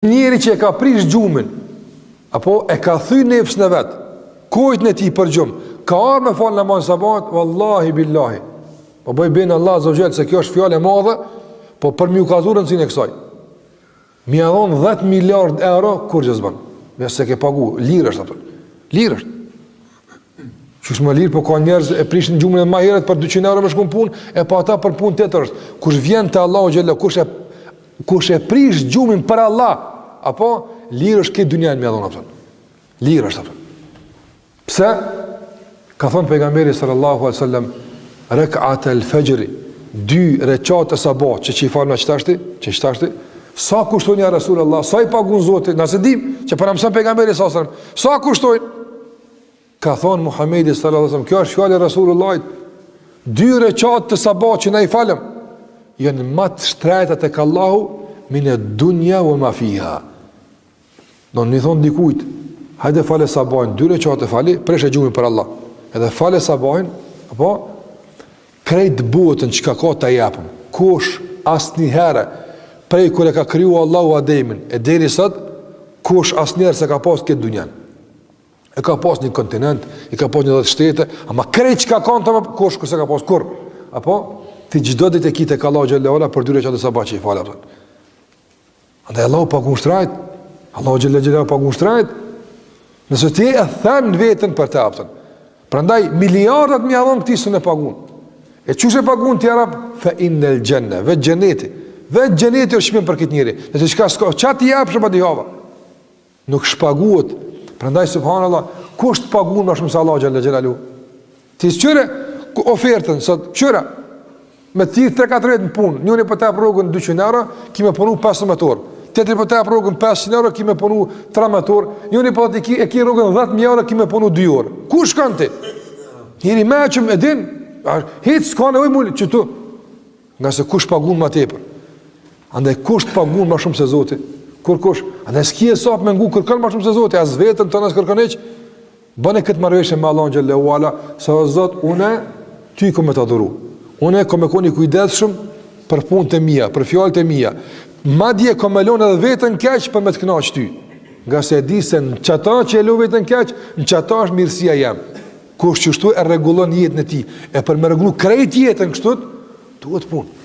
Njeri që e ka prish gjumin, apo e ka thy nefsën e vetë, kojtën e ti për gjumë, ka arë me falë namaz sabat, wallahi billahi, po bëj benë Allah zogjelë se kjo është fjallë e madhe, po për mi u kazurën si në kësaj. Mi adhonë 10 miliard euro, kur që zbanë, me se ke pagu, lirë është, lirë është. Qështë më lirë, po ka njerëz e prishin gjumin e ma heret për 200 euro me shkun punë, e pa ata për punë të tërë është. Kush vjen të Allah zogjelë, kush e prish gjumin për Allah, apo lirë është këtë dunjan me adhonë, apëton. Lirë është, apëton. Pse? Ka thonë pejgamberi sallallahu alaihi wasallam, rek'at al-fajri, 2 reqat e sabat, që i falë me qëtashti, sa kushtojnë ja Rasulullah, sa i pagun Zotit, nëse dim, që për mësën pejgamberi sallallahu alaihi wasallam, sa kushtojnë? Ka thonë Muhamedi sallallahu alaihi wasallam, kjo është fjallë e Rasulullahit, 2 reqat të sabat që na i falëm, janë matë shtrejtat e kallahu, mine dunja vë ma fiha. Në një thonë dikujt, hajde fale sabajnë, 2 reqate fali, presh e gjumin për Allah. Edhe fale sabajnë, apo, krejt botën që ka të jepëm, kush asë një herë, prej kër e ka kryu Allahu Ademin, e deri sot, kush asë njerë se ka pas këtë dunjan. E ka pas një kontinent, i ka pas një 10 shtete, ama krejt që ka kanë të më, kush këse ka pas kur. Apo, ti gjdo dit e kite ka Allah Gjellewala për 2 reqate sabaj që i fale. Andaj Allahu pagun shtrajt, Allahu Gjellewala pagun shtrajt, nëse ti e thënë vetën për të apëtën. Prandaj, miliardat mi adhon këti së në pagun. E që se pagun të jarab? Fe innel gjenne, vetë gjeneti. Vetë gjeneti është shpim për këtë njëri. Nëse qka s'ka, qa ti japë shë pa di hava? Nuk shpaguot. Prandaj, subhanallah, kush të pagun ma shumë se Allahu Gjellewala? Ti së qëre ofertën, sot qëre, me të tirë 3-4 vetë në punë, njëni për të rogën 200 euro, kime punu 15 orë. Tetri për të rogën 500 euro, kime punu 13 orë. Njëni për të e ki rogën 10.000 euro, kime punu 2 orë. Ku shkën ti? Njëri me që më edin, hitë s'ka nevoj mulli, që tu. Nga se kush pagun ma tepër. Andaj kush të pagun ma shumë se Zoti. Kur kush? Andaj s'ki e sapë me ngu kërkan ma shumë se Zoti, as vetën të nësë kërkan eq. Bëne këtë marveshë me Allah Xhallahu Ala, sa o Zot, une, ty kom me të adhuru. Une kom me koni kujdeshëm për punë të mija, për fjallë të mija. Madje kom me lonë edhe vetën keq për me të knaq ty. Nga se e di se në qëta që e lo vetën keq, në qëta është mirësia jem. Kush qështu e regulon jetën e ti. E për me regullu krejt jetën kështut, duhet punë.